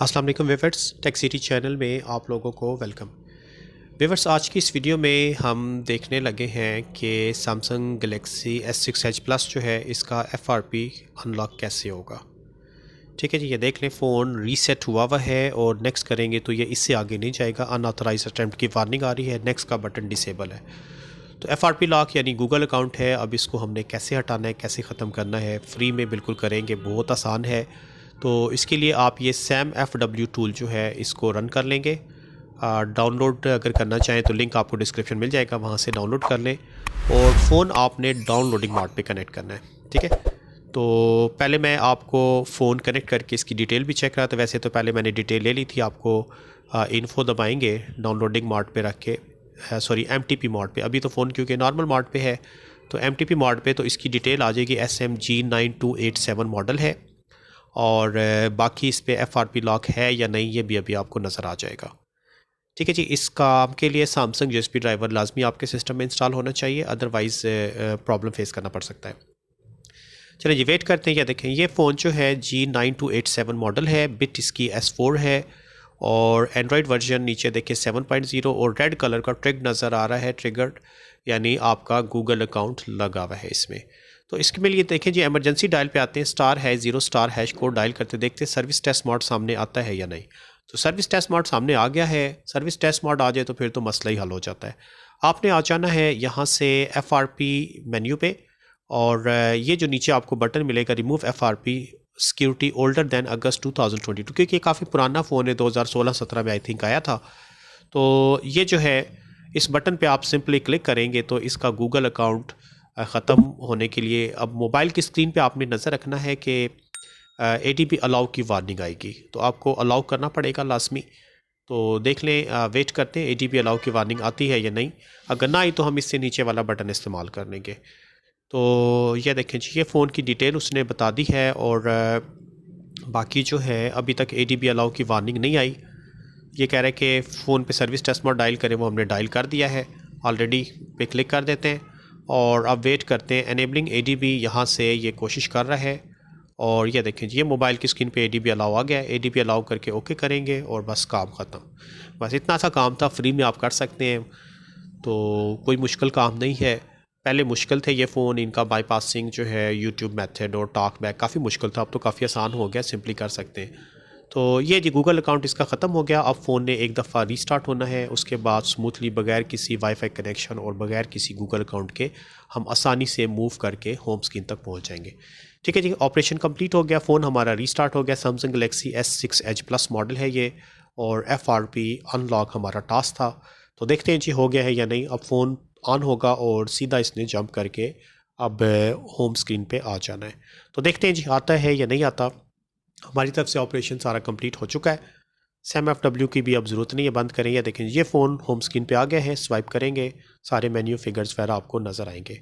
अस्सलाम वालेकुम viewers, tech city channel में आप लोगों को वेलकम। व्यूअर्स, आज की इस वीडियो में हम देखने लगे हैं कि Samsung Galaxy S6 Edge Plus जो है इसका FRP अनलॉक कैसे होगा। ठीक है जी, ये देख लें फ़ोन रीसेट हुआ है और नेक्स्ट करेंगे तो ये इससे आगे नहीं जाएगा। अनऑथराइज्ड अटैम्प्ट की वार्निंग आ रही है, नेक्स्ट का बटन डिसेबल है। तो FRP लॉक यानी गूगल अकाउंट है, अब इसको हमने कैसे हटाना है, कैसे ख़त्म करना है, फ्री में बिल्कुल करेंगे, बहुत आसान है। तो इसके लिए आप ये SamFW टूल जो है इसको रन कर लेंगे। डाउनलोड अगर करना चाहें तो लिंक आपको डिस्क्रिप्शन मिल जाएगा, वहाँ से डाउनलोड कर लें और फ़ोन आपने डाउनलोडिंग मोड पे कनेक्ट करना है। ठीक है, तो पहले मैं आपको फ़ोन कनेक्ट करके इसकी डिटेल भी चेक करा था। वैसे तो पहले मैंने डिटेल ले ली थी, आपको इन्फो दबाएंगे डाउनलोडिंग मोड पे रख के, सॉरी MTP मोड पे। अभी तो फ़ोन क्योंकि नॉर्मल मोड पे है तो MTP मोड पे तो इसकी डिटेल आ जाएगी। SMG9287 मॉडल है और बाकी इस पे FRP लॉक है या नहीं ये भी अभी आपको नज़र आ जाएगा। ठीक है जी, इस काम के लिए सैमसंग USB ड्राइवर लाजमी आपके सिस्टम में इंस्टॉल होना चाहिए, अदरवाइज़ प्रॉब्लम फेस करना पड़ सकता है। चलिए जी, वेट करते हैं। ये देखें, ये फ़ोन जो है G9287 मॉडल है, बिट इसकी S4 है और एंड्रॉयड वर्जन नीचे देखिए 7.0 और रेड कलर का ट्रिग नज़र आ रहा है, ट्रिगर्ड यानी आपका गूगल अकाउंट लगा हुआ है इसमें। तो इसके लिए देखें जी, इमरजेंसी डायल पे आते हैं, *0* कोड डायल करते देखते हैं सर्विस टेस्ट मोड सामने आता है या नहीं। तो सर्विस टेस्ट मोड सामने आ गया है। सर्विस टेस्ट मोड आ जाए तो फिर तो मसला ही हल हो जाता है। आपने आ जाना है यहाँ से FRP मेन्यू पे और ये जो नीचे आपको बटन मिलेगा remove FRP security older than August 2022, क्योंकि ये काफ़ी पुराना फ़ोन है, 2016-17 में आई थिंक आया था। तो ये जो है इस बटन पे आप सिंपली क्लिक करेंगे तो इसका गूगल अकाउंट ख़त्म होने के लिए अब मोबाइल की स्क्रीन पे आपने नज़र रखना है कि ADB अलाउ की वार्निंग आएगी, तो आपको अलाउ करना पड़ेगा लाजमी। तो देख लें, वेट करते हैं ADB अलाउ की वार्निंग आती है या नहीं। अगर ना आई तो हम इससे नीचे वाला बटन इस्तेमाल कर लेंगे। तो ये देखें जी, ये फ़ोन की डिटेल उसने बता दी है और बाकी जो है अभी तक ADB अलाउ की वार्निंग नहीं आई। ये कह रहा है कि फ़ोन पे सर्विस टेस्ट मोड डायल करें, वो हमने डायल कर दिया है ऑलरेडी। पे क्लिक कर देते हैं और अब वेट करते हैं। एनेबलिंग ADB यहाँ से ये कोशिश कर रहा है और ये देखें जी, ये मोबाइल की स्क्रीन पे ADB अलाउ आ गया है। ADB अलाउ करके ओके करेंगे और बस काम ख़त्म। बस इतना सा काम था, फ्री में आप कर सकते हैं, तो कोई मुश्किल काम नहीं है। पहले मुश्किल थे ये फ़ोन, इनका बाईपासिंग जो है यूट्यूब मेथड और टॉक बैक काफ़ी मुश्किल था, अब तो काफ़ी आसान हो गया, सिंपली कर सकते हैं। तो ये जी गूगल अकाउंट इसका ख़त्म हो गया। अब फ़ोन ने एक दफ़ा रीस्टार्ट होना है, उसके बाद स्मूथली बगैर किसी वाईफाई कनेक्शन और बगैर किसी गूगल अकाउंट के हम आसानी से मूव करके होम स्क्रीन तक पहुंच जाएंगे। ठीक है जी, ऑपरेशन कंप्लीट हो गया, फ़ोन हमारा रीस्टार्ट हो गया। Samsung Galaxy S6 Edge Plus model है ये और FRP अनलॉक हमारा टास्क था। तो देखते हैं जी हो गया है या नहीं। अब फ़ोन ऑन होगा और सीधा इसने जंप करके अब होम स्क्रीन पे आ जाना है। तो देखते हैं जी आता है या नहीं आता। हमारी तरफ से ऑपरेशन सारा कंप्लीट हो चुका है। SamFW की भी अब ज़रूरत नहीं है, बंद करें। या देखें ये फ़ोन होम स्क्रीन पे आ गया है, स्वाइप करेंगे सारे मेन्यू फिगर्स वगैरह आपको नज़र आएंगे।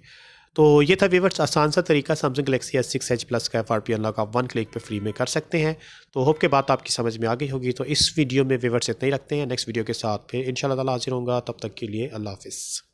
तो ये था व्यूअर्स, आसान सा तरीका Samsung Galaxy S6 Edge Plus का FRP अनलॉक आप 1 क्लिक पे फ्री में कर सकते हैं। तो होप के बात आपकी समझ में आ गई होगी। तो इस वीडियो में व्यूअर्स इतना ही रखते हैं, नेक्स्ट वीडियो के साथ फिर इंशाल्लाह ताला हाजिर होऊंगा। तब तक के लिए अल्लाह हाफिज़।